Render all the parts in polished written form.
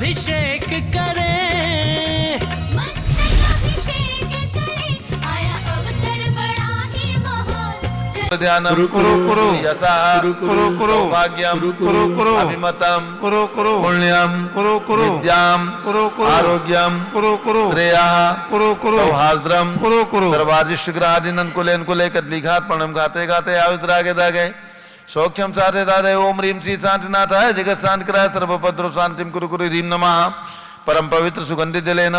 अभिषेक करें, मस्तक अभिषेक करें, आया अवसर बड़ा ही महान। ध्यानम कुरु यशः सौभाग्यम अभिमतम पुण्यम विद्याम आरोग्यम श्रेयः सौहार्द्रम सर्वादिष्टग्रहादिनन कुले कुले कदलीघात प्रणम गाते गाते आयुद्रागे दागे सौख्यम साधे दादे ओम ह्रीम श्री शांतिनाथाय जगत शांति कराय सर्वभद्र शांतिम कुरु कुरु ह्रीम नमः। परम पवित्र सुगंधित जलेन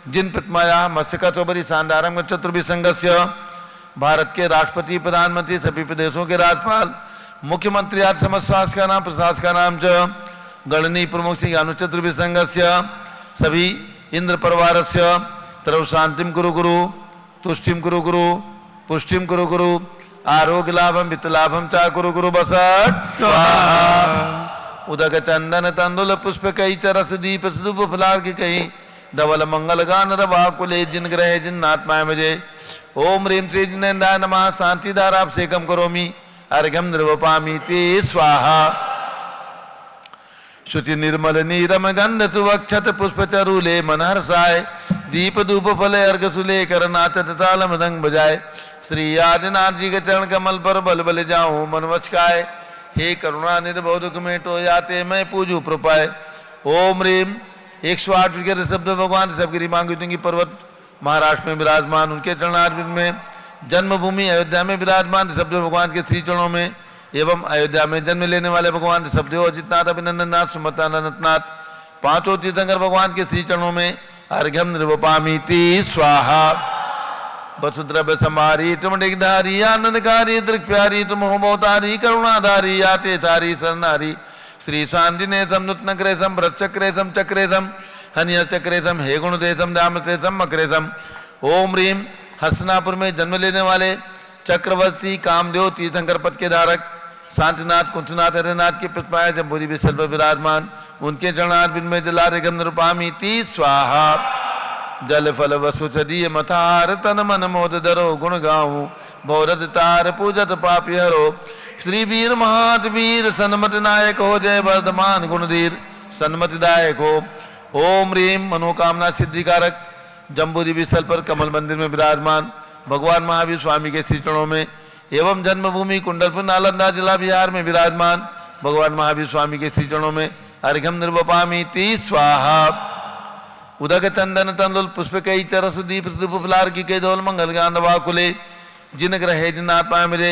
जिन प्रतिमाया मत्स्यका चौबरी शानदारम चतुर्भिसंगस्य भारत के राष्ट्रपति प्रधानमंत्री सभी प्रदेशों के राज्यपाल मुख्यमंत्री आदि समस्त शासकानां प्रशासकानां च गणनीय प्रमुख श्री चतुर्भिसंगस्य सभी इंद्र परिवारस्य सर्व शांतिम कुरु कुरु तुष्टिम कुरु कुरु पुष्टिम कुरु कुरु आरोग्य लाभम वित्त लाभम चा कुरु कुरु बसट उदक चंदन तंदुल पुष्प कई चरस दीप सुदुप फलार की कई धवल मंगल गान रवा कुले जिन ग्रह जिन आत्माएं मुझे ओम ह्रीम श्री जिनेन्द्राय नमः शांतिधारा अभिषेकम करोमि अर्घ्यम निर्वपामि ते स्वाहा। शुचि निर्मल नीरम गंध सुवक्षत पुष्प चरूले मनहर्षाय दीप धूप फले अर्घ सुले कर नाचत ताल मृदंग बजाए श्री आदिनाथ जी के चरण कमल पर बल बल जाऊं मन वचकाय हे करुणा निर्भव दुख मेटो याते मैं पूजू प्रपाय ओम ह्रीम 108 विग्रह शब्द भगवान सबगिरी मांगी पर्वत महाराष्ट्र में विराजमान उनके चरणारविंद में जन्मभूमि अयोध्या में विराजमान शब्द भगवान के श्री चरणों में एवं अयोध्या में जन्म लेने वाले भगवान शब्देव अजितनाथ अभिनंदननाथ सुमतानंदनाथ पांचों तीर्थंकर भगवान के श्री चरणों में अर्घ्यम निर्वपामि ते स्वाहा। वसुद्रव्य समारी तुमडिगधारी आनंदकारी दृक्प्यारी तुम होमोतारी करुणाधारी आते तारी सरनारी श्री शांतिने नूतनक्रेशम भ्रतचक्रेशम चक्रेशम हनिय चक्रेशम हे गुणदेशम दामत्रेशम मकरेशम। ओम ह्रीम हसनापुर में जन्म लेने वाले चक्रवर्ती कामदेव तीर्थंकर पद के धारक शांतिनाथ कुंचनाथ हरिनाथ की प्रतिमाएं जम्बूरी विशल पर विराजमान उनके चरणारविंद में जलार्घ्यम निर्वपामि ते स्वाहा। जल फल वसु चदीय मथार तन मन मोद धरो गुण गाऊं भौरद तार पूजत पापी हरो श्री वीर महावीर सन्मति नायक हो जय वर्धमान गुणधीर सन्मति दायक हो। ओम ह्रीम मनोकामना सिद्धिकारक जम्बूरी विशल पर कमल मंदिर में विराजमान भगवान महावीर स्वामी के श्री चरणों में एवं जन्मभूमि कुंडलपुर नालंदा जिला बिहार में विराजमान भगवान महावीर स्वामी के श्री चरणों में अर्घ्यम निर्वपामि ते स्वाहा। उदक चंदन तंदुल पुष्प कई चरस दीप फुलार की के धौल मंगल गान वाकुले जिन ग्रह जिन आत्माएं मुझे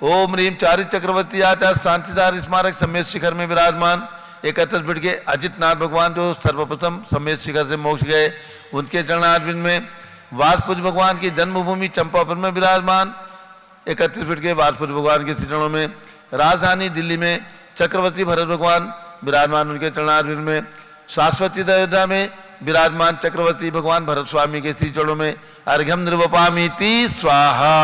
ओम ह्रीम चारि चक्रवर्ती आचार्य शांतिधार स्मारक समेत शिखर में विराजमान 31 फीट के अजितनाथ भगवान जो सर्वप्रथम समेत शिखर से मोक्ष गए उनके चरणारविंद में वासपुज भगवान की जन्मभूमि चंपापुर में विराजमान 31 फीट के वासपुज भगवान के श्री चरणों में राजधानी दिल्ली में चक्रवर्ती भरत भगवान विराजमान उनके चरणारविंद में शाश्वती अयोध्या में विराजमान चक्रवर्ती भगवान भरत स्वामी के श्री चरणों में अर्घ्यम निर्वपामि ते स्वाहा।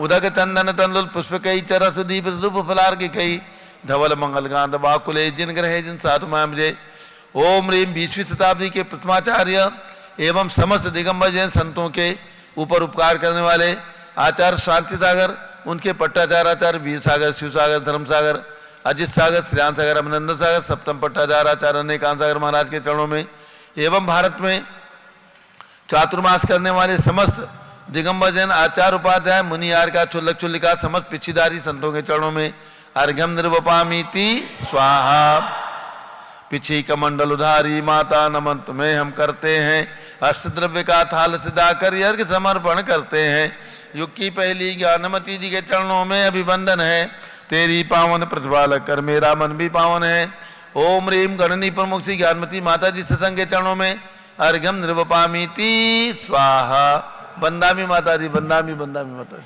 उदक चंदन तंदुल पुष्प कई चरस दीप धूप फलार की कई धवल मंगल गांध बाकुले जिन ग्रह जिन साधु मुझे ओम ह्रीम 20वीं शताब्दी के प्रथमाचार्य एवं समस्त दिगंबर जैन संतों के ऊपर उपकार करने वाले आचार्य शांति सागर उनके पट्टाचार्य आचार्य वीर सागर शिव सागर धर्म सागर अजित सागर श्रेयान सागर अभिनंदन सागर सप्तम पट्टाचार्य आचार्य अनेकांत सागर महाराज के चरणों में एवं भारत में चातुर्मास करने वाले समस्त दिगंबर जैन आचार्य उपाध्याय मुनियार का चुल्लक चुल्लिका समस्त पिछीदारी संतों के चरणों में अर्घ्यम निर्वपामि ते स्वाहा। पिछी कमंडल उधारी माता नमन तुम्हें हम करते हैं अष्टद्रव्य का थाल सिदा कर अर्घ्य समर्पण करते हैं युग की पहली ज्ञानमती जी के चरणों में अभिवंदन है तेरी पावन प्रतिभा कर मेरा मन भी पावन है। ओम ह्रीम गणनी प्रमुख श्री ज्ञानमती माता जी सत्संग के चरणों में अर्घ्यम निर्वपामि ते स्वाहा। बंदामी माता जी बंदामी माता जी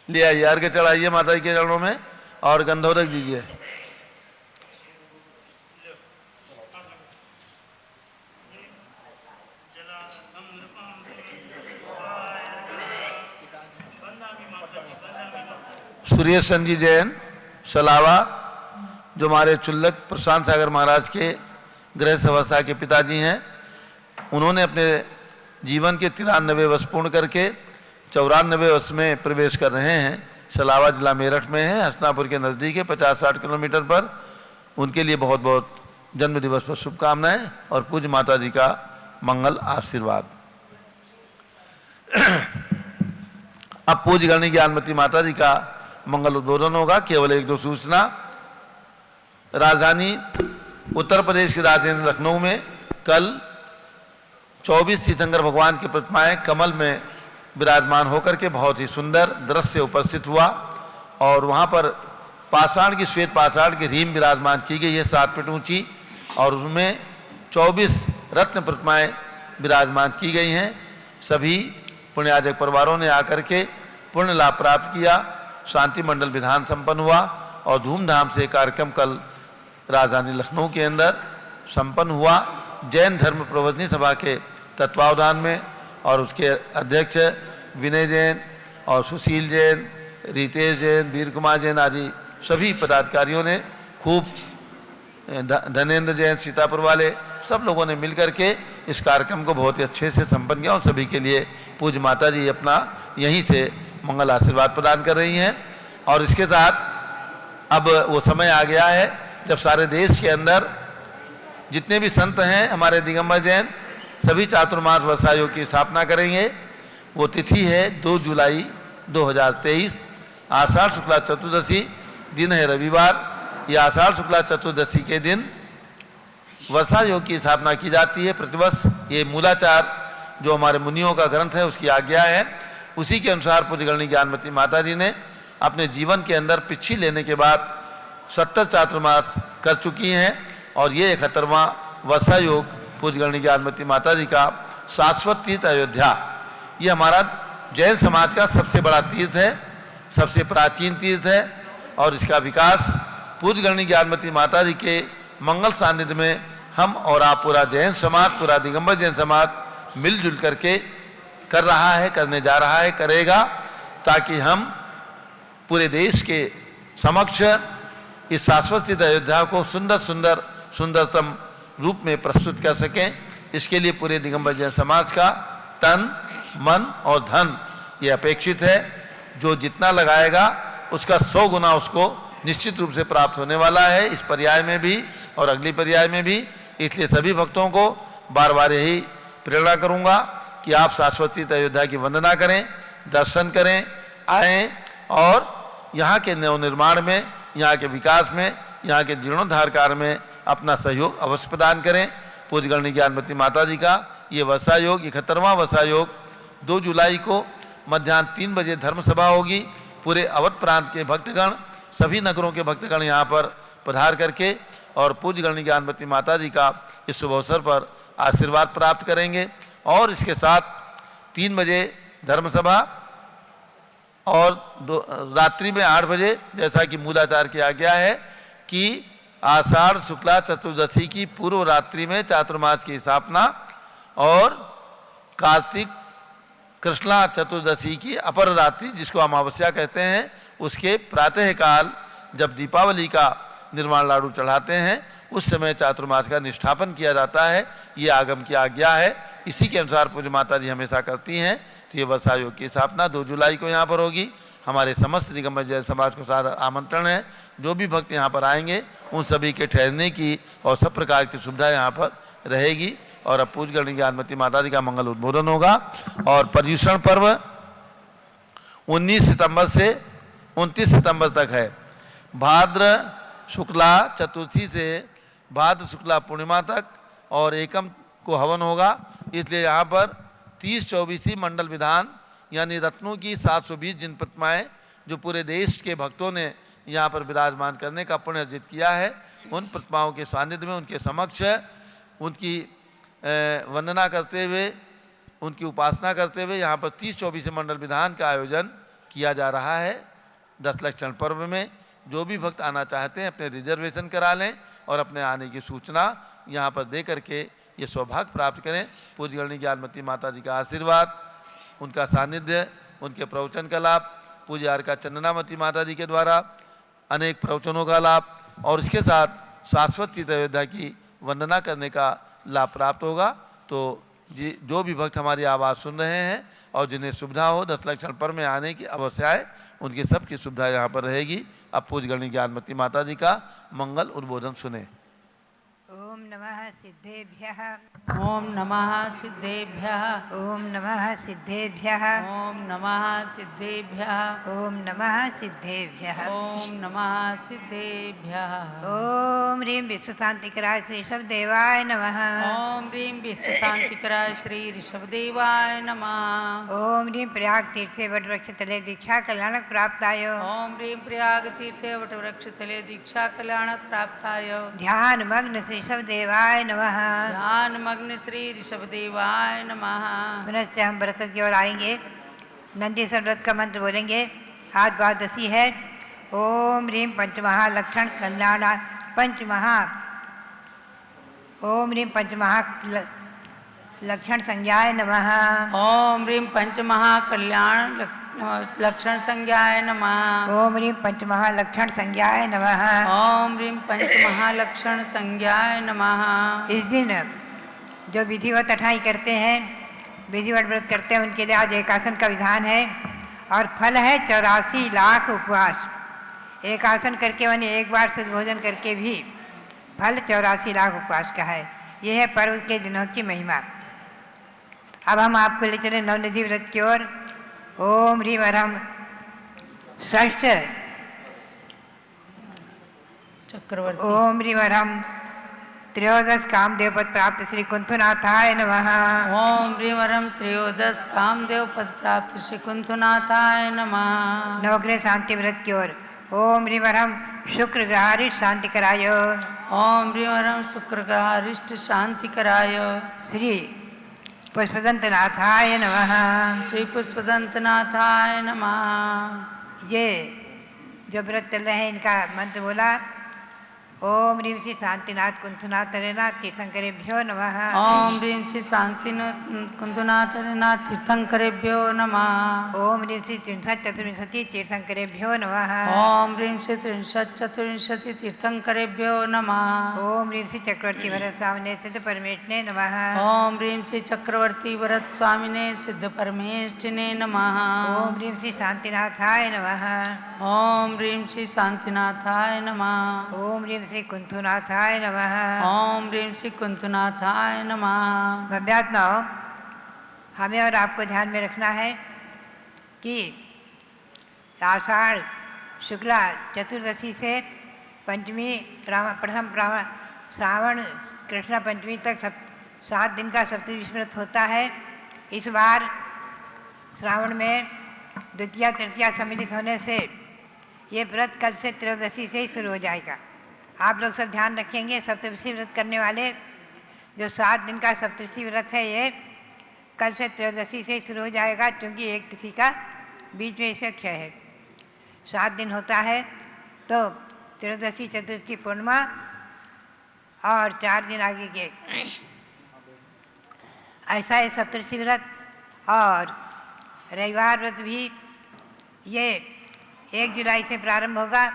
ले आइए अर्घ्य चढ़ाइए माता जी के चरणों में और गंधोदक दीजिए। सुरेश जी जैन सलावा जो हमारे चुल्लक प्रशांत सागर महाराज के गृह अवस्था के पिताजी हैं उन्होंने अपने जीवन के 93 वर्ष पूर्ण करके 94 वर्ष में प्रवेश कर रहे हैं। सलावा जिला मेरठ में है, हसनापुर के नज़दीक है, 50-60 किलोमीटर पर उनके लिए बहुत बहुत जन्म दिवस पर शुभकामनाएं और पूज्य माता जी का मंगल आशीर्वाद। अब पूज्य गणनी ज्ञानमती माता जी का मंगल उद्बोधन होगा। केवल एक दो सूचना। राजधानी उत्तर प्रदेश की राजधानी लखनऊ में कल 24 तीर्थंकर भगवान की प्रतिमाएं कमल में विराजमान होकर के बहुत ही सुंदर दृश्य उपस्थित हुआ और वहाँ पर पाषाण की श्वेत पाषाण की रीम विराजमान की गई है 7 फीट ऊंची और उसमें 24 रत्न प्रतिमाएं विराजमान की गई हैं। सभी पुण्याजक परिवारों ने आकर के पुण्य लाभ प्राप्त किया। शांति मंडल विधान संपन्न हुआ और धूमधाम से कार्यक्रम कल राजधानी लखनऊ के अंदर संपन्न हुआ। जैन धर्म प्रवर्तनी सभा के तत्वावधान में और उसके अध्यक्ष विनय जैन और सुशील जैन, रितेश जैन, वीर कुमार जैन आदि सभी पदाधिकारियों ने खूब, धनेन्द्र जैन सीतापुर वाले, सब लोगों ने मिलकर के इस कार्यक्रम को बहुत ही अच्छे से संपन्न किया और सभी के लिए पूज्य माता जी अपना यहीं से मंगल आशीर्वाद प्रदान कर रही हैं। और इसके साथ अब वो समय आ गया है जब सारे देश के अंदर जितने भी संत हैं हमारे दिगंबर जैन सभी चातुर्मास वर्षा योग की स्थापना करेंगे। वो तिथि है 2 जुलाई 2023, आषाढ़ शुक्ला चतुर्दशी, दिन है रविवार। ये आषाढ़ शुक्ला चतुर्दशी के दिन वर्षा योग की स्थापना की जाती है प्रतिवर्ष। ये मूलाचार जो हमारे मुनियों का ग्रंथ है उसकी आज्ञा है। उसी के अनुसार पूज्य गणनी ज्ञानमती माता जी ने अपने जीवन के अंदर पिच्छी लेने के बाद 70 चातुर्मास कर चुकी हैं और ये 71वां वर्षा योग पूज्य गणनी ज्ञानमती माता जी का शाश्वत तीर्थ अयोध्या, ये हमारा जैन समाज का सबसे बड़ा तीर्थ है, सबसे प्राचीन तीर्थ है और इसका विकास पूज्य गणनी ज्ञानमती माता जी के मंगल सानिध्य में हम और आप पूरा जैन समाज, पूरा दिगंबर जैन समाज मिलजुल करके कर रहा है, करने जा रहा है, करेगा, ताकि हम पूरे देश के समक्ष इस शाश्वत सिद्ध अयोध्या को सुंदर सुंदर सुंदरतम रूप में प्रस्तुत कर सकें। इसके लिए पूरे दिगंबर जैन समाज का तन, मन और धन ये अपेक्षित है। जो जितना लगाएगा उसका 100 गुना उसको निश्चित रूप से प्राप्त होने वाला है, इस पर्याय में भी और अगली पर्याय में भी। इसलिए सभी भक्तों को बार बार यही प्रेरणा करूंगा कि आप शाश्वती अयोध्या की वंदना करें, दर्शन करें, आएँ और यहाँ के नवनिर्माण में, यहाँ के विकास में, यहाँ के जीर्णोद्धार कार्य में अपना सहयोग अवश्य प्रदान करें। पूज्य गणनी ज्ञानमती माता जी का ये वर्षा योग 71वां वर्षा योग 2 जुलाई को मध्याह्न 3 बजे धर्म सभा होगी। पूरे अवध प्रांत के भक्तगण, सभी नगरों के भक्तगण यहाँ पर पधार करके और पूज्य गणनी ज्ञानमती माता जी का इस शुभ अवसर पर आशीर्वाद प्राप्त करेंगे। और इसके साथ 3 बजे धर्म सभा और रात्रि में 8 बजे, जैसा कि मूलाचार की आज्ञा है कि आषाढ़ शुक्ला चतुर्दशी की पूर्व रात्रि में चातुर्मास की स्थापना और कार्तिक कृष्णा चतुर्दशी की अपर रात्रि, जिसको अमावस्या कहते हैं, उसके प्रातः काल जब दीपावली का निर्माण लाडू चढ़ाते हैं उस समय चातुर्मास का निष्ठापन किया जाता है। ये आगम की आज्ञा है, इसी के अनुसार पूज्य माता जी हमेशा करती हैं। तो ये वर्षा योग की स्थापना 2 जुलाई को यहाँ पर होगी। हमारे समस्त दिगंबर जैन समाज को सारा आमंत्रण है। जो भी भक्त यहाँ पर आएंगे उन सभी के ठहरने की और सब प्रकार की सुविधा यहाँ पर रहेगी। और अब पूज्य गणनी ज्ञानमती माता जी का मंगल उद्बोधन होगा। और पर्युषण पर्व 19 सितंबर से 29 सितंबर तक है। भाद्र शुक्ला चतुर्थी से भाद्र शुक्ला पूर्णिमा तक और एकम को हवन होगा। इसलिए यहाँ पर 30-24 मंडल विधान यानी रत्नों की 720 जिन प्रतिमाएँ जो पूरे देश के भक्तों ने यहाँ पर विराजमान करने का पुण्य अर्जित किया है, उन प्रतिमाओं के सानिध्य में उनके समक्ष उनकी वंदना करते हुए, उनकी उपासना करते हुए यहाँ पर 30-24 मंडल विधान का आयोजन किया जा रहा है। 10 लक्षण पर्व में जो भी भक्त आना चाहते हैं अपने रिजर्वेशन करा लें और अपने आने की सूचना यहाँ पर दे करके ये सौभाग्य प्राप्त करें। पूज्य गणनी ज्ञानमती माता जी का आशीर्वाद, उनका सानिध्य, उनके प्रवचन का लाभ, पूज्य अर्का चंदनामती माता जी के द्वारा अनेक प्रवचनों का लाभ और इसके साथ शाश्वत अयोध्या की वंदना करने का लाभ प्राप्त होगा। तो जो भी भक्त हमारी आवाज़ सुन रहे हैं और जिन्हें सुविधा हो 10 लक्षण पर में आने की अवश्य आए, उनकी सबकी सुविधा यहाँ पर रहेगी। अब पूज्य गणी ज्ञानमती माता जी का मंगल उद्बोधन सुने। ओम नमः सिद्धेभ्यः। ओम नमः सिद्धेभ्यः। ओम नमः सिद्धेभ्यः। ओम नमः सिद्धेभ्यः। ओम नमः सिद्धेभ्यः। ओम नमः सिद्धेभ्यः। ओम ह्रीं विश्वशांतिकराय श्री ऋषभदेवाय नमः। ओम ह्रीं विश्वशांतिकराय श्री ऋषभदेवाय नमः। ओम ह्रीं प्रयाग तीर्थे वटवृक्ष तले दीक्षा कल्याणक प्राप्ताय। ओम ह्रीं प्रयाग तीर्थे वटवृक्ष तले दीक्षा कल्याणक प्राप्ताय। ध्यान मग्न श्री ऋषभदेवाय नमः। ध्यान मग्न श्री ऋषभदेवाय नमः। पुनश्च हम व्रतों की ओर आएंगे। नंदीश्वर व्रत का मंत्र बोलेंगे। आज द्वादशी है। ओम ह्रीं पंचमहालक्षण कल्याण पंचमहा। ओम ह्रीं पंचमहा लक्षण संज्ञाय नमः। ओम ह्रीं पंचमहाकल्याण लक्षण संज्ञाय नमः। ओम ह्रीं पंचमहालक्षण संज्ञाय नमः। ओम ह्रीं पंचमहालक्षण संज्ञाय नमः। इस दिन जो विधिवत अठाई करते हैं, विधिवत व्रत करते हैं, उनके लिए आज एकासन का विधान है और फल है 84 लाख उपवास। एकासन करके यानी एक बार शुद्ध भोजन करके भी फल 84 लाख उपवास का है। यह है पर्व के दिनों की महिमा। अब हम आपको ले चले नवनिधि व्रत की ओर। ओम ह्रीं वरम षष्ठ चक्रवर्ती। ओम ह्रीं वरम त्रयोदश कामदेव पद प्राप्त श्री कुंथुनाथाय नमः। ओम ह्रीं वरम त्रयोदश कामदेव पद प्राप्त श्री कुंथुनाथाय नमः। नवग्रह शांति व्रत की ओर। ओम ह्रीं वरम शुक्र ग्रहारिष्ट शांति कराय। ओम ह्रीं वरम शुक्र ग्रहारिष्ट शांति कराय। श्री पुष्पदंतनाथाय नमः। श्री पुष्पदंतनाथाय नमः। ये जो व्रत चल रहे हैं इनका मंत्र बोला। ओम ह्रीं श्री शांतिनाथ कुंथुनाथ हरेनाथ तीर्थंकरेभ्यो नमः। ओम ह्रीं श्री शांति कुंथुनाथ हरेनाथ तीर्थंकरेभ्यो नमः। ओम ह्रीं श्री त्रिंशत् चतुर्विंशति तीर्थंकरेभ्यो नमः। ओम ह्रीं श्री त्रिंशत् चतुर्विंशति तीर्थंकरेभ्यो नमः। ओम ह्रीं श्री चक्रवर्ती भरत स्वामिने सिद्ध परमेष्ठिने नमः। ओम ह्रीं श्री चक्रवर्ती भरत स्वामिने सिद्ध परमेष्ठिने नमः। ओम ह्रीं श्री शांतिनाथाय नमः। ओम ह्रीं श्री शांतिनाथाय नमः। ओम ह्रीं श्री कुंथुनाथाय नमः। ओम ह्रीं श्री कुंथुनाथाय नमः। भव्यात्माओं, हमें और आपको ध्यान में रखना है कि आषाढ़ शुक्ला चतुर्दशी से पंचमी प्रथम श्रावण कृष्ण पंचमी तक 7 दिन का सप्तमी व्रत होता है। इस बार श्रावण में द्वितीया तृतीया सम्मिलित होने से ये व्रत कल से त्रयोदशी से ही शुरू हो जाएगा। आप लोग सब ध्यान रखेंगे। सप्तदशी व्रत करने वाले जो 7 दिन का सप्तदशी व्रत है ये कल से त्रयोदशी से ही शुरू हो जाएगा, क्योंकि एक तिथि का बीच में इसका क्षय है। 7 दिन होता है तो त्रयोदशी चतुर्थी पूर्णिमा और 4 दिन आगे के ऐसा है सप्तदशी व्रत। और रविवार व्रत भी ये 1 जुलाई से प्रारंभ होगा।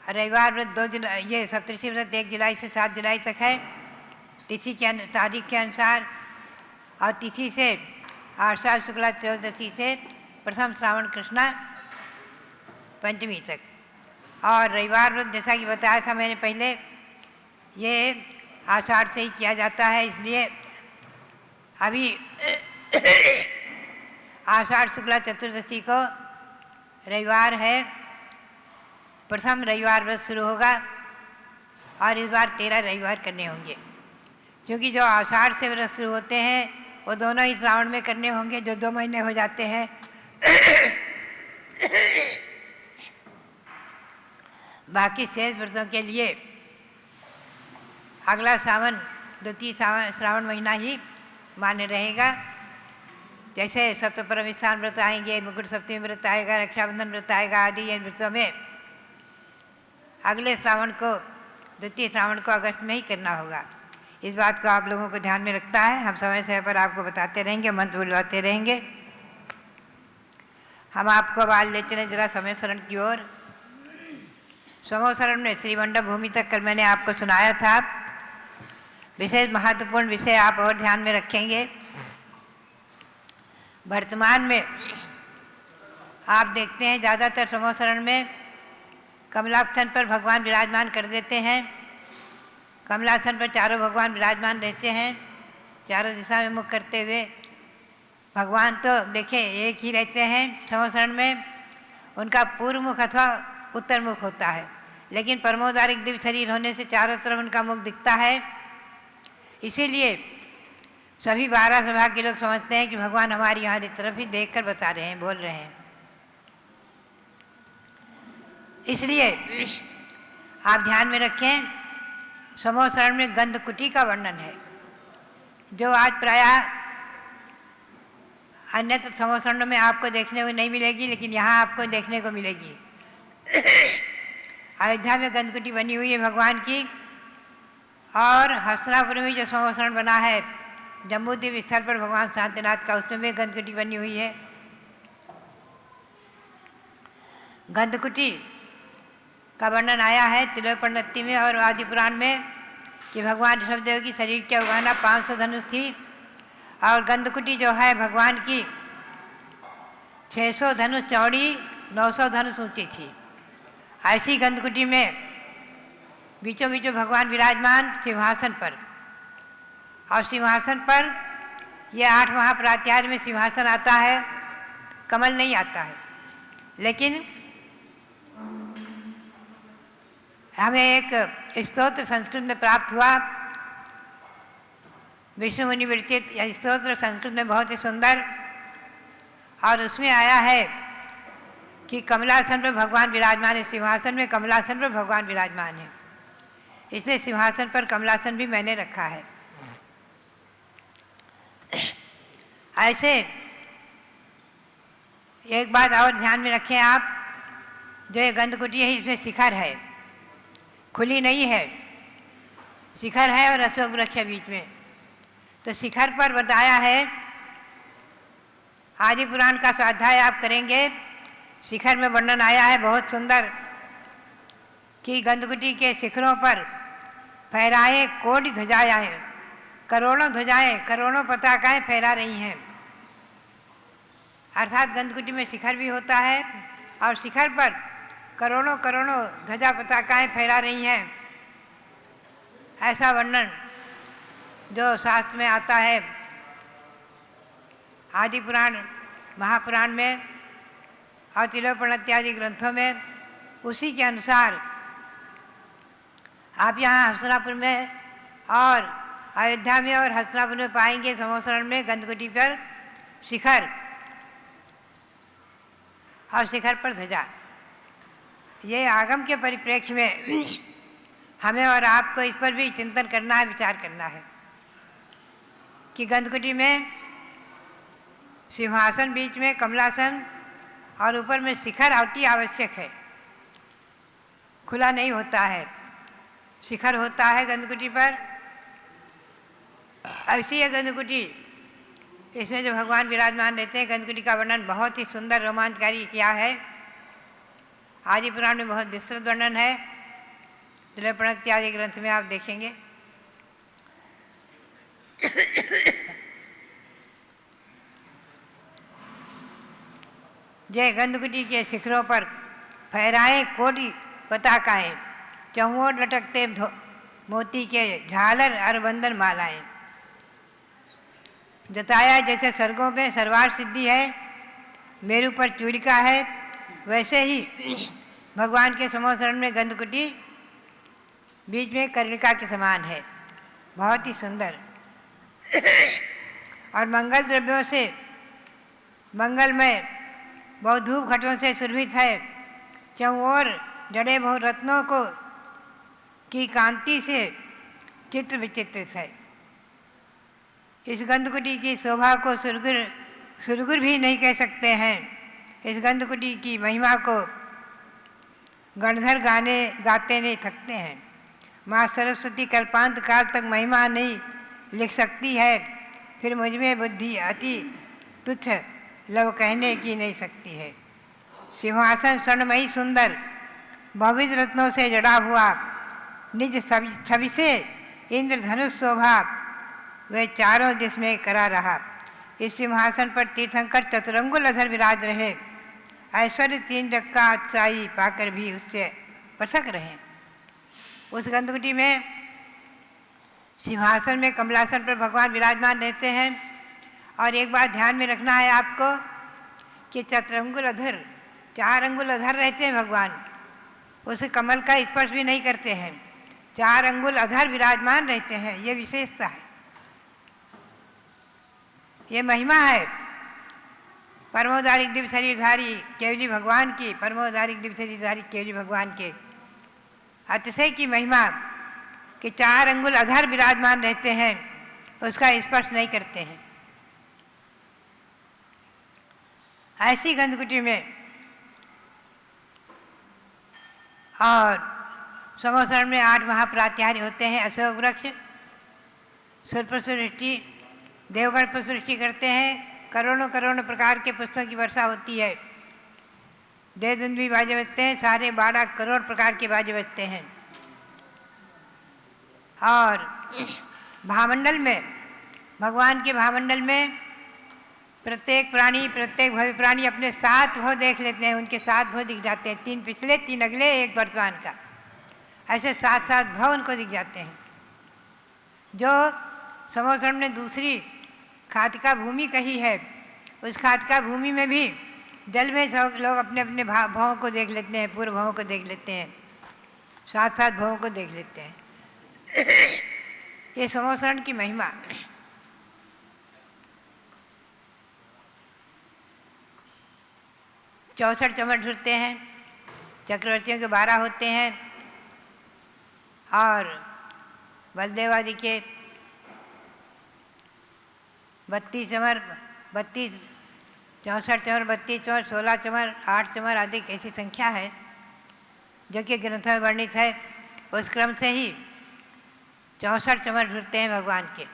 रविवार व्रत 2 जुलाई, ये सप्तदशी व्रत 1 जुलाई से 7 जुलाई तक है तिथि के तारीख के अनुसार। और तिथि से आषाढ़ शुक्ला त्रयोदशी से प्रथम श्रावण कृष्णा पंचमी तक। और रविवार व्रत जैसा कि बताया था मैंने पहले, ये आषाढ़ से ही किया जाता है, इसलिए अभी आषाढ़ शुक्ला चतुर्दशी को रविवार है, प्रथम रविवार व्रत शुरू होगा। और इस बार 13 रविवार करने होंगे, क्योंकि जो आषाढ़ से व्रत शुरू होते हैं वो दोनों ही श्रावण में करने होंगे, जो 2 महीने हो जाते हैं। बाकी शेष व्रतों के लिए अगला सावन द्वितीय श्रावण महीना ही मान्य रहेगा। जैसे सप्तपरमिष्ठान व्रत आएंगे, मुकुट सप्तमी व्रत आएगा, रक्षाबंधन व्रत आएगा आदि, इन व्रतों में अगले श्रावण को, द्वितीय श्रावण को अगस्त में ही करना होगा। इस बात को आप लोगों को ध्यान में रखता है। हम समय समय पर आपको बताते रहेंगे, मंत्र बुलवाते रहेंगे। हम आपको आज ले चले जरा समय शरण की ओर। समो शरण में श्री मंडप भूमि तक कल मैंने आपको सुनाया था। विशेष महत्वपूर्ण विषय आप और ध्यान में रखेंगे। वर्तमान में आप देखते हैं ज़्यादातर समोसरण में कमलासन पर भगवान विराजमान कर देते हैं। कमलासन पर चारों भगवान विराजमान रहते हैं, चारों दिशा में मुख करते हुए। भगवान तो देखें एक ही रहते हैं समोसरण में, उनका पूर्व मुख अथवा उत्तर मुख होता है, लेकिन परमोदारिक दिव्य शरीर होने से चारों तरफ उनका मुख दिखता है। इसीलिए सभी 12 सभा के लोग समझते हैं कि भगवान हमारी हमारी तरफ ही देखकर बता रहे हैं, बोल रहे हैं। इसलिए आप ध्यान में रखें, समोसरण में गंधकुटी का वर्णन है, जो आज प्रायः अन्यत्र समोसरणों में आपको देखने को नहीं मिलेगी, लेकिन यहाँ आपको देखने को मिलेगी। अयोध्या में गंधकुटी बनी हुई है भगवान की, और हस्तिनापुर में जो समोसरण बना है जम्बूद्वीप स्थल पर भगवान शांतिनाथ का, उसमें भी गंधकुटी बनी हुई है। गंधकुटी का वर्णन आया है तिलोपनत्ति में और आदि पुराण में कि भगवान ऋषभदेव की शरीर की अवगाहना 500 धनुष थी, और गंधकुटी जो है भगवान की 600 धनुष चौड़ी, 900 धनुष ऊंची थी। ऐसी गंधकुटी में बीचों बीचों भगवान विराजमान सिंहासन पर, और सिंहासन पर यह 8 महाप्रात्यार में सिंहासन आता है, कमल नहीं आता है। लेकिन हमें एक स्तोत्र संस्कृत में प्राप्त हुआ, विष्णु मुनि विरचित यह स्तोत्र संस्कृत में बहुत ही सुंदर, और उसमें आया है कि कमलासन पर भगवान विराजमान है, सिंहासन में कमलासन पर भगवान विराजमान है। इसलिए सिंहासन पर कमलासन भी मैंने रखा है। ऐसे एक बात और ध्यान में रखें आप, जो ये गंधकुटी है इसमें शिखर है, खुली नहीं है, शिखर है और अशोक वृक्ष है बीच में। तो शिखर पर बताया है, आदि पुराण का स्वाध्याय आप करेंगे, शिखर में वर्णन आया है बहुत सुंदर कि गंधकुटी के शिखरों पर फहराए कोटि ध्वजाएं, करोड़ों ध्वजाएं, करोड़ों पताकाएं फहरा रही हैं। अर्थात गंधकुटी में शिखर भी होता है और शिखर पर करोड़ों करोड़ों ध्वजा पताकाएं फहरा रही हैं। ऐसा वर्णन जो शास्त्र में आता है, आदि पुराण, महापुराण में और तिलोपन इत्यादि ग्रंथों में, उसी के अनुसार आप यहाँ हस्तिनापुर में और अयोध्या में और हस्तिनापुर में पाएंगे समोसरण में गंधकुटी पर शिखर और शिखर पर ध्वजा। ये आगम के परिप्रेक्ष्य में हमें और आपको इस पर भी चिंतन करना है, विचार करना है कि गंधकुटी में सिंहासन, बीच में कमलासन और ऊपर में शिखर अति आवश्यक है, खुला नहीं होता है, शिखर होता है गंधकुटी पर। ऐसी है गंधकुटी, इसमें जो भगवान विराजमान रहते हैं। गंधकुटी का वर्णन बहुत ही सुंदर रोमांचकारी किया है, आदि पुराण में बहुत विस्तृत वर्णन है, तिलोपन इत्यादि ग्रंथ में आप देखेंगे। जय गंधकुटी के शिखरों पर फहराए कोटि पताकाएं, चहुओर लटकते मोती के झालर और बंधन मालाएं। जताया जैसे स्वर्गों में सर्वार सिद्धि है, मेरु पर चूड़िका है, वैसे ही भगवान के समोसरण में गंधकुटी बीच में कर्णिका के समान है, बहुत ही सुंदर। और मंगल द्रव्यों से, मंगलमय बहुत धूप घटों से सुरभित है, चौओर जड़े बहु रत्नों को की कांति से चित्र विचित्रित है। इस गंधकुटी की शोभा को सुरगुर भी नहीं कह सकते हैं। इस गंधकुटी की महिमा को गणधर गाते नहीं थकते हैं। माँ सरस्वती कल्पांत काल तक महिमा नहीं लिख सकती है, फिर मुझ में बुद्धि अति तुच्छ लव कहने की नहीं सकती है। सिंहासन स्वर्णमयी सुंदर बहुविध रत्नों से जड़ा हुआ, निज छवि से इंद्रधनुष शोभा वे चारों दिश में करा रहा। इस सिंहासन पर तीर्थंकर चतुरंगुल अधर विराज रहे। ऐश्वर्य 3 डक्का उत्साही पाकर भी उससे पृथक रहे। उस गंधकुटी में सिंहासन में कमलासन पर भगवान विराजमान रहते हैं। और एक बात ध्यान में रखना है आपको कि चतुरंगुल अधर 4 अंगुल अधर रहते हैं भगवान, उस कमल का स्पर्श भी नहीं करते हैं, 4 अंगुल अधर विराजमान रहते हैं। ये विशेषता है, ये महिमा है परमोदारिक दिव्य शरीरधारी केवली भगवान की, परमोदारिक दिव्य शरीरधारी केवली भगवान के अतिशय की महिमा कि 4 अंगुल अधर विराजमान रहते हैं, उसका स्पर्श नहीं करते हैं। ऐसी गंधकुटी में और समोसरण में 8 महाप्रात्याहारी होते हैं। अशोक वृक्ष सुरपुष्टि देवगण पुष्प सृष्टि करते हैं, करोड़ों करोड़ों प्रकार के पुष्पों की वर्षा होती है। देवदुंद भी बाजे बजते हैं, सारे 12 करोड़ प्रकार के बाजे बजते हैं। और भामंडल में, भगवान के भामंडल में प्रत्येक प्राणी, प्रत्येक भव्य प्राणी अपने 7 भव देख लेते हैं, उनके 7 भव दिख जाते हैं, 3 पिछले, 3 अगले, 1 वर्तमान का, ऐसे 7 भव उनको दिख जाते हैं। जो समोसरण ने दूसरी खातिका भूमि कही है, उस खातिका भूमि में भी जल में सब लोग अपने अपने भवों को देख लेते हैं, पूर्व भवों को देख लेते हैं, 7 भवों को देख लेते हैं। ये समोसरण की महिमा। चौसठ चमर जुड़ते हैं, चक्रवर्तियों के 12 होते हैं और बलदेव आदि के 32 चमर, 32, 64 चमर, 32 चमर, 16 चमर, 8 चमर आदि ऐसी संख्या है जो कि ग्रंथों में वर्णित है। उस क्रम से ही 64 चमर जुड़ते हैं भगवान के।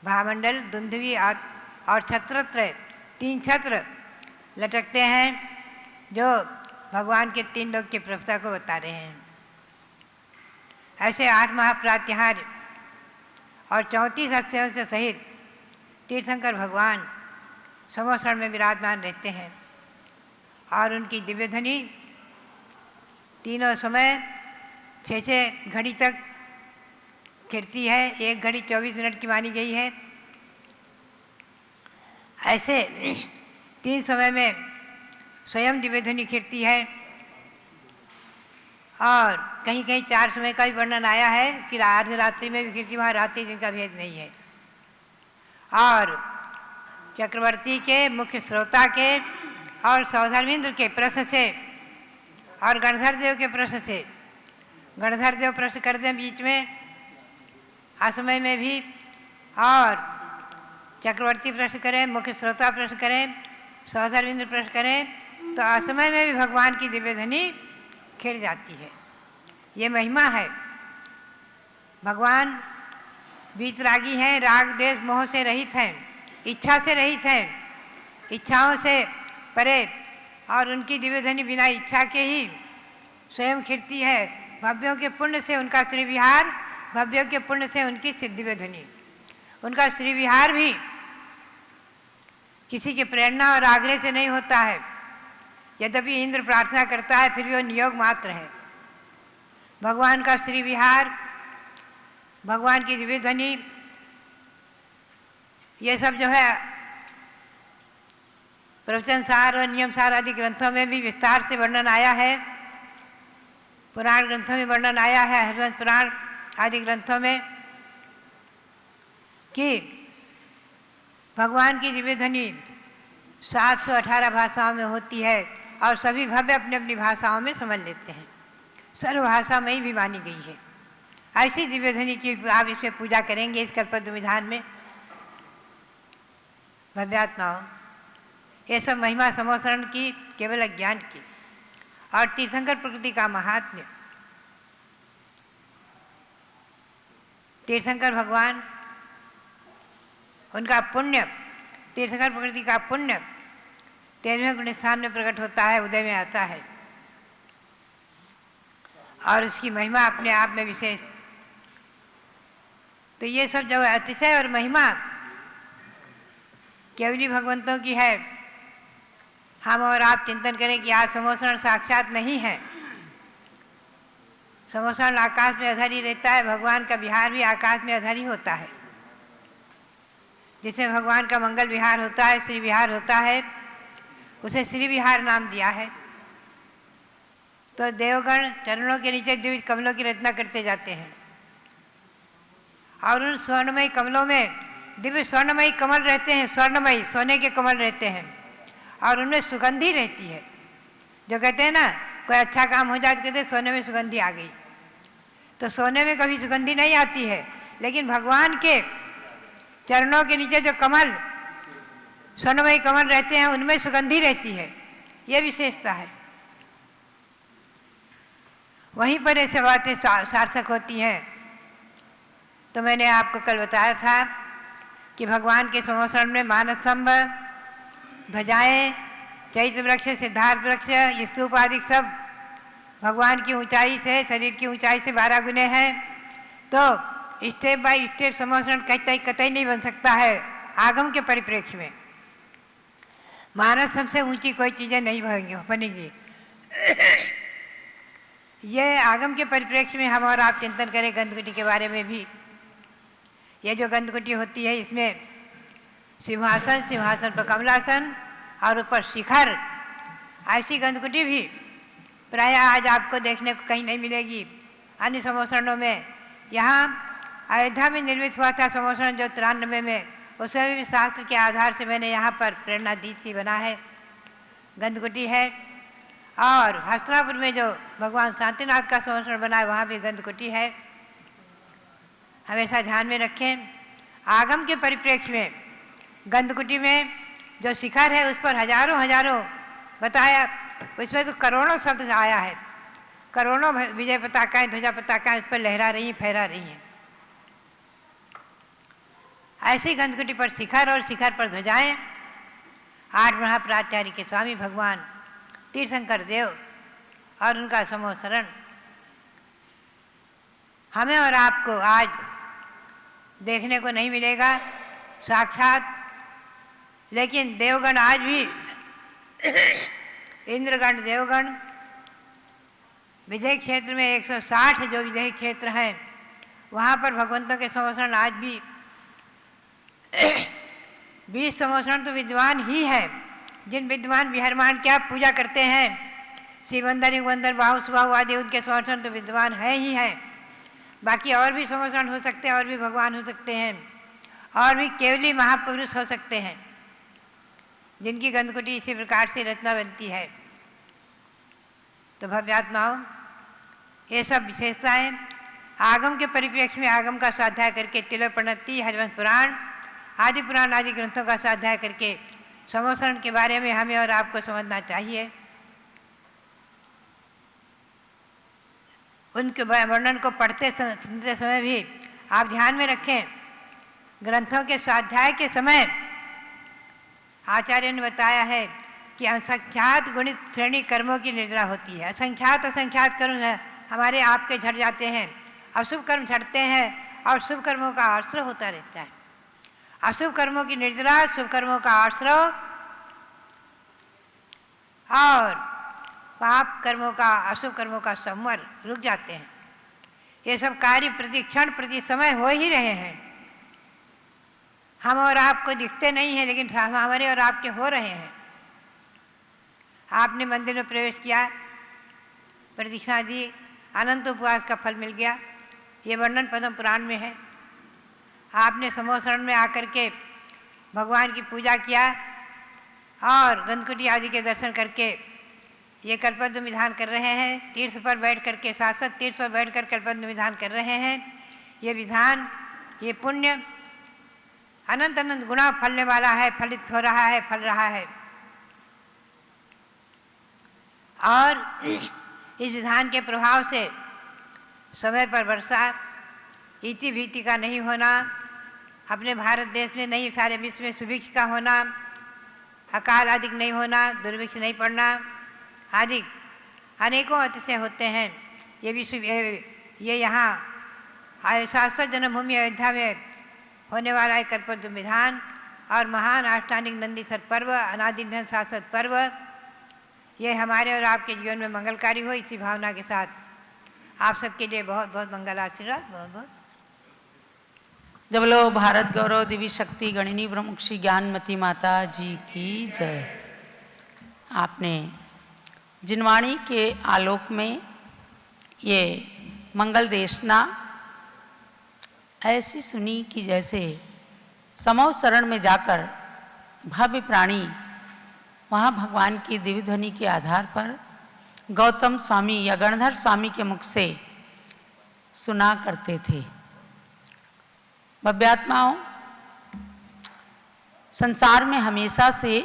भामंडल, दुंदुभी और छत्रत्रय, 3 छत्र लटकते हैं जो भगवान के 3 लोक की प्रभुता को बता रहे हैं। ऐसे 8 महाप्रात्याहार और 34 अक्षयों से सहित तीर्थंकर भगवान समोसरण में विराजमान रहते हैं और उनकी दिव्य ध्वनि तीनों समय 6-6 घड़ी तक खिरती है। 1 घड़ी 24 मिनट की मानी गई है। ऐसे 3 समय में स्वयं दिव्य ध्वनि खिरती है और कहीं कहीं 4 समय का भी वर्णन आया है कि अर्धरात्रि में भी खिरती, वहाँ रात्रि दिन का भेद नहीं है। और चक्रवर्ती के, मुख्य श्रोता के और सौधर्मेंद्र के प्रश्न से और गणधर देव के प्रश्न से, गणधर देव प्रश्न करते हैं बीच में असमय में भी, और चक्रवर्ती प्रश्न करें, मुख्य श्रोता प्रश्न करें, सौधर्मेंद्र प्रश्न करें, तो असमय में भी भगवान की दिव्य ध्वनि खिल जाती है। ये महिमा है। भगवान वीतरागी हैं, राग द्वेष मोह से रहित हैं, इच्छा से रहित हैं, इच्छाओं से परे, और उनकी दिव्य ध्वनि बिना इच्छा के ही स्वयं खिलती है। भव्यों के पुण्य से उनका श्री विहार, भव्यों के पुण्य से उनकी दिव्य ध्वनि, उनका श्री विहार भी किसी के प्रेरणा और आग्रह से नहीं होता है। यद्यपि इंद्र प्रार्थना करता है, फिर भी वो नियोग मात्र है। भगवान का श्री विहार, भगवान की दिव्य ध्वनि, ये सब जो है प्रवचन सार और नियम सार आदि ग्रंथों में भी विस्तार से वर्णन आया है। पुराण ग्रंथों में वर्णन आया है, हरिवंश पुराण आदि ग्रंथों में, कि भगवान की दिव्य ध्वनि 718 भाषाओं में होती है और सभी भव्य अपनी अपनी भाषाओं में समझ लेते हैं। सर्वभाषा में भी मानी गई है। ऐसी दिव्य ध्वनि की आप इसे पूजा करेंगे इस कल्पद्रुम विधान में, भव्यात्माओं। ये सब महिमा समोसरण की, केवल अज्ञान की, और तीर्थंकर प्रकृति का महात्म्य। तीर्थंकर भगवान, उनका पुण्य, तीर्थंकर प्रकृति का पुण्य 13वें गुण स्थान में प्रकट होता है, उदय में आता है। और उसकी महिमा अपने आप में विशेष। तो ये सब जो अतिशय और महिमा केवली भगवंतों की है। हम और आप चिंतन करें कि आज समोसरण साक्षात नहीं है। समोसरण आकाश में अधर ही रहता है, भगवान का विहार भी आकाश में अधर ही होता है। जिसे भगवान का मंगल विहार होता है, श्री विहार होता है, उसे श्री विहार नाम दिया है। तो देवगण चरणों के नीचे दिव्य कमलों की रचना करते जाते हैं और उन स्वर्णमयी कमलों में दिव्य स्वर्णमयी कमल रहते हैं, स्वर्णमयी सोने के कमल रहते हैं और उनमें सुगंधी रहती है। जो कहते हैं ना कोई अच्छा काम हो जाए तो कहते हैं सोने में सुगंधी आ गई। तो सोने में कभी सुगंधी नहीं आती है, लेकिन भगवान के चरणों के नीचे जो कमल स्वर्णमयी कमल रहते हैं उनमें सुगंधी रहती है। ये विशेषता है। वहीं पर ऐसे बातें सार्थक होती हैं। तो मैंने आपको कल बताया था कि भगवान के समोसरण में मानसस्तंभ, ध्वजाएँ, चैत्र वृक्ष, सिद्धार्थ वृक्ष, स्तूप आदि सब भगवान की ऊंचाई से, शरीर की ऊंचाई से 12 गुने हैं। तो स्टेप बाय स्टेप समोसरण कतई नहीं बन सकता है आगम के परिप्रेक्ष्य में। मानस सबसे ऊंची कोई चीज़ें नहीं बनेगी। ये आगम के परिप्रेक्ष्य में हम और आप चिंतन करें गंधकुटी के बारे में भी। ये जो गंधकुटी होती है इसमें सिंहासन, सिंहासन पर कमलासन और ऊपर शिखर, ऐसी गंधकुटी भी प्राय आज आपको देखने को कहीं नहीं मिलेगी अन्य समोसरणों में। यहाँ अयोध्या में निर्मित हुआ था समोसरण जो 93 में, उसमें भी शास्त्र के आधार से मैंने यहाँ पर प्रेरणा दी थी, बना है, गंधकुटी है। और हस्तिनापुर में जो भगवान शांतिनाथ का समोसरण बना है वहाँ भी गंधकुटी है। हमेशा ध्यान में रखें आगम के परिप्रेक्ष्य में गंधकुटी में जो शिखर है उस पर हजारों हजारों बताया, उसमें तो करोड़ों शब्द आया है। करोड़ों विजय पताकाएँ, ध्वजा पताकाएँ उस पर लहरा रही हैं, फहरा रही हैं। ऐसी गंधकुटी पर शिखर और शिखर पर ध्वजाएँ। 8 महाप्राचार्य के स्वामी भगवान तीर्थंकर देव और उनका समोसरण हमें और आपको आज देखने को नहीं मिलेगा साक्षात, लेकिन देवगण आज भी इंद्रगण, देवगण विदेह क्षेत्र में 160 जो विदेह क्षेत्र हैं वहाँ पर भगवंतों के समोसरण आज भी 20 समोसरण तो विद्वान ही हैं। जिन विद्वान विहरमान क्या पूजा करते हैं, शिवंदर, युगंदर, बाहु, सुबाहु आदि, उनके समोसरण तो विद्वान है ही हैं। बाकी और भी समोसरण हो सकते हैं, और भी भगवान हो सकते हैं, और भी केवली महापुरुष हो सकते हैं जिनकी गंधकुटी इसी प्रकार से रचना बनती है। तो भव्यात्माओं, ये सब विशेषताएँ आगम के परिप्रेक्ष्य में आगम का स्वाध्याय करके तिलक प्रणति, हरिवंश पुराण आदि ग्रंथों का स्वाध्याय करके समोसरण के बारे में हमें और आपको समझना चाहिए। उनके वर्णन को पढ़ते सुनते समय भी आप ध्यान में रखें, ग्रंथों के स्वाध्याय के समय आचार्य ने बताया है कि असंख्यात गुणित श्रेणी कर्मों की निर्णय होती है। असंख्यात कर्म हमारे आपके झड़ जाते हैं, अशुभ कर्म झड़ते हैं और शुभ कर्मों का आश्रय होता रहता है। अशुभ कर्मों की निर्जरा, शुभ कर्मों का आश्रय और पाप कर्मों का, अशुभ कर्मों का संवर रुक जाते हैं। ये सब कार्य प्रति क्षण प्रति समय हो ही रहे हैं। हम और आपको दिखते नहीं हैं, लेकिन हमारे और आपके हो रहे हैं। आपने मंदिर में प्रवेश किया, प्रदक्षिणा दी, अनंत उपवास का फल मिल गया, ये वर्णन पद्म पुराण में है। आपने समोसरण में आकर के भगवान की पूजा किया और गंधकुटी आदि के दर्शन करके ये कल्पद्रुम विधान कर रहे हैं। तीर्थ पर बैठ करके, शाश्वत तीर्थ पर बैठ कर कल्पद्रुम विधान कर रहे हैं। ये विधान, ये पुण्य अनंत अनंत गुणा फलने वाला है, फलित हो रहा है, फल रहा है। और इस विधान के प्रभाव से समय पर वर्षा, इति भीति का नहीं होना, अपने भारत देश में नहीं सारे विश्व में सुभिक्ष का होना, अकाल आदि नहीं होना, दुर्भिक्ष नहीं पड़ना आदि अनेकों अतिशय होते हैं। ये यहाँ शाश्वत जन्मभूमि अयोध्या में होने वाला है कल्पद्रुम विधान और महान आष्टानिक नंदीसर पर्व, अनादि निधन शाश्वत पर्व, ये हमारे और आपके जीवन में मंगलकारी हो, इसी भावना के साथ आप सबके लिए बहुत बहुत मंगल आशीर्वाद। बहुत बहुत जब लो भारत गौरव देवी शक्ति गणिनी प्रमुख श्री ज्ञानमती माता जी की जय। आपने जिनवाणी के आलोक में ये मंगल देशना ऐसी सुनी कि जैसे समो शरण में जाकर भव्य प्राणी वहाँ भगवान की दिव्य ध्वनि के आधार पर गौतम स्वामी या गणधर स्वामी के मुख से सुना करते थे। भव्यात्माओं, संसार में हमेशा से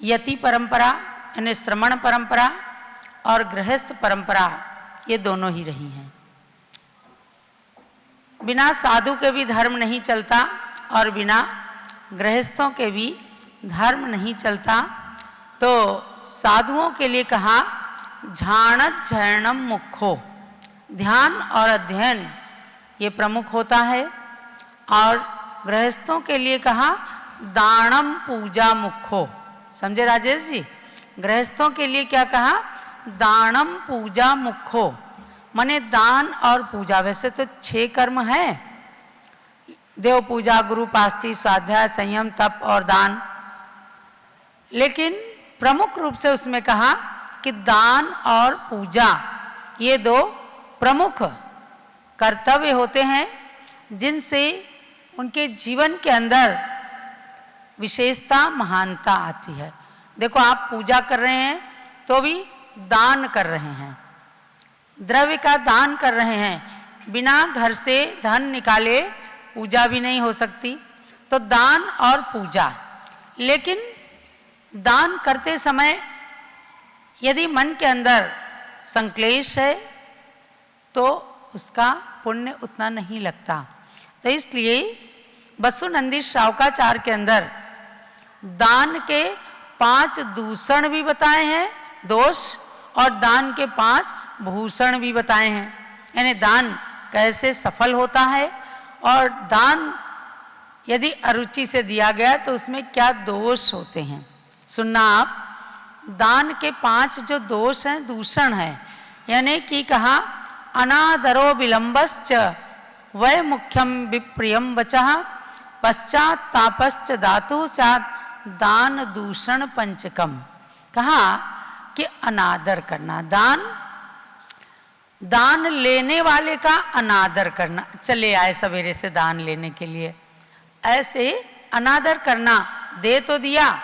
यति परंपरा यानी श्रमण परंपरा और गृहस्थ परंपरा ये दोनों ही रही हैं। बिना साधु के भी धर्म नहीं चलता और बिना गृहस्थों के भी धर्म नहीं चलता। तो साधुओं के लिए कहा झाणत झरणम मुखो, ध्यान और अध्ययन ये प्रमुख होता है, और गृहस्थों के लिए कहा दानम पूजा मुखो। समझे राजेश जी? गृहस्थों के लिए क्या कहा? दानम पूजा मुखो, माने दान और पूजा। वैसे तो 6 कर्म हैं, देव पूजा, गुरु पास्ती, स्वाध्याय, संयम, तप और दान, लेकिन प्रमुख रूप से उसमें कहा कि दान और पूजा ये 2 प्रमुख कर्तव्य होते हैं जिनसे उनके जीवन के अंदर विशेषता, महानता आती है। देखो, आप पूजा कर रहे हैं तो भी दान कर रहे हैं, द्रव्य का दान कर रहे हैं। बिना घर से धन निकाले पूजा भी नहीं हो सकती। तो दान और पूजा, लेकिन दान करते समय यदि मन के अंदर संक्लेश है तो उसका पुण्य उतना नहीं लगता। तो इसलिए बसुनंदी श्रावकाचार के अंदर दान के 5 दूषण भी बताए हैं, दोष, और दान के 5 भूषण भी बताए हैं। यानी दान कैसे सफल होता है और दान यदि अरुचि से दिया गया तो उसमें क्या दोष होते हैं। सुनना आप, दान के 5 जो दोष हैं, दूषण हैं, यानी कि कहा अनादरो विलंबश्च वै मुख्यम विप्रियम वचः पश्चात्तापश्च धातु स्यात् दान दूषण पंचकम। कहा कि अनादर करना, दान लेने वाले का अनादर करना। चले आए सवेरे से दान लेने के लिए, ऐसे अनादर करना, दे तो दिया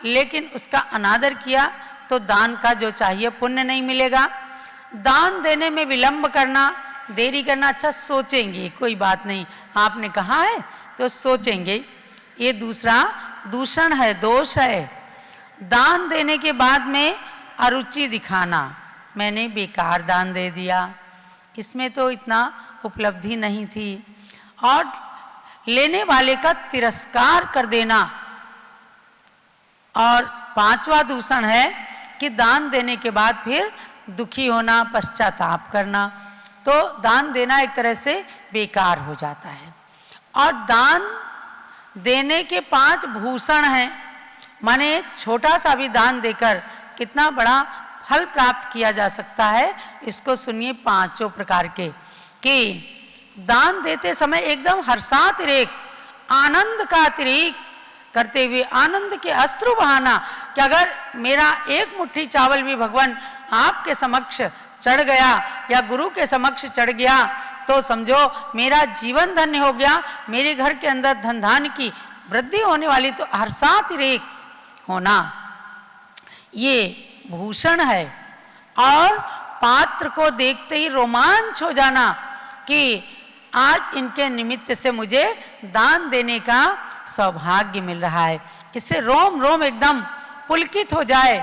लेकिन उसका अनादर किया तो दान का जो चाहिए पुण्य नहीं मिलेगा। दान देने में विलंब करना, देरी करना, अच्छा सोचेंगे, कोई बात नहीं, आपने कहा है तो सोचेंगे, ये दूसरा दूषण है, दोष है। दान देने के बाद में अरुचि दिखाना, मैंने बेकार दान दे दिया, इसमें तो इतना उपलब्धि नहीं थी, और लेने वाले का तिरस्कार कर देना। और 5वां दूषण है कि दान देने के बाद फिर दुखी होना, पश्चाताप करना। तो दान देना एक तरह से बेकार हो जाता है। और दान देने के 5 भूषण हैं, माने छोटा सा भी दान देकर कितना बड़ा फल प्राप्त किया जा सकता है। इसको सुनिए 5 प्रकार के, कि दान देते समय एकदम हर्षातिरेक, आनंद का अतिरेक करते हुए आनंद के अश्रु बहाना, कि अगर मेरा एक मुट्ठी चावल भी भगवान आपके समक्ष चढ़ गया या गुरु के समक्ष चढ़ गया तो समझो मेरा जीवन धन्य हो गया, मेरे घर के अंदर धन धान्य की वृद्धि होने वाली। तो हर्षातिरेक होना ये भूषण है। और पात्र को देखते ही रोमांच हो जाना कि आज इनके निमित्त से मुझे दान देने का सौभाग्य मिल रहा है, इससे रोम रोम एकदम पुलकित हो जाए।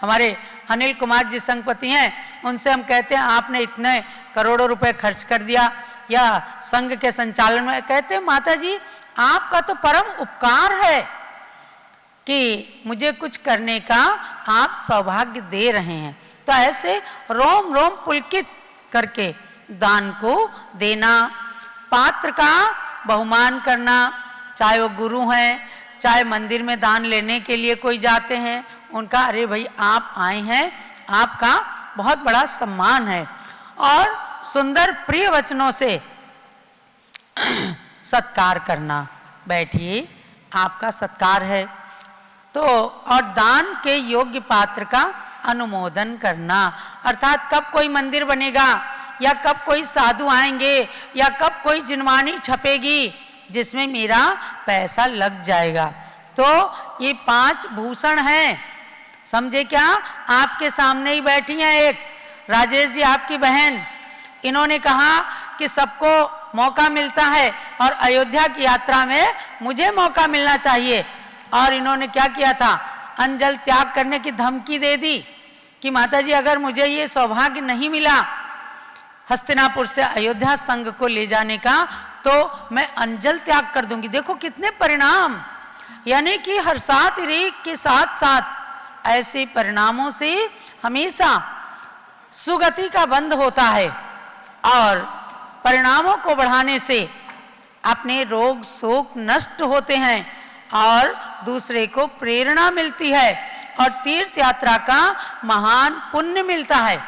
हमारे अनिल कुमार जी संघपति हैं, उनसे हम कहते हैं आपने इतने करोड़ों रुपए खर्च कर दिया या संघ के संचालन में, कहते हैं माता जी आपका तो परम उपकार है कि मुझे कुछ करने का आप सौभाग्य दे रहे हैं। तो ऐसे रोम रोम पुलकित करके दान को देना, पात्र का बहुमान करना, चाहे वो गुरु हैं, चाहे मंदिर में दान लेने के लिए कोई जाते हैं, उनका अरे भाई आप आए हैं, आपका बहुत बड़ा सम्मान है, और सुंदर प्रिय वचनों से सत्कार करना, बैठिए आपका सत्कार है। तो और दान के योग्य पात्र का अनुमोदन करना, अर्थात कब कोई मंदिर बनेगा, या कब कोई साधु आएंगे, या कब कोई जिनवानी छपेगी जिसमें मेरा पैसा लग जाएगा। तो ये 5 भूषण हैं, समझे क्या? आपके सामने ही बैठी हैं एक राजेश जी, आपकी बहन, इन्होंने कहा कि सबको मौका मिलता है और अयोध्या की यात्रा में मुझे मौका मिलना चाहिए, और इन्होंने क्या किया था, अंजल त्याग करने की धमकी दे दी कि माताजी अगर मुझे ये सौभाग्य नहीं मिला हस्तिनापुर से अयोध्या संघ को ले जाने का, तो मैं अंजल त्याग कर दूंगी। देखो कितने परिणाम, यानी कि हर 7 ऋग के साथ साथ ऐसे परिणामों से हमेशा सुगति का बंध होता है, और परिणामों को बढ़ाने से अपने रोग शोक नष्ट होते हैं और दूसरे को प्रेरणा मिलती है, और तीर्थ यात्रा का महान पुण्य मिलता है।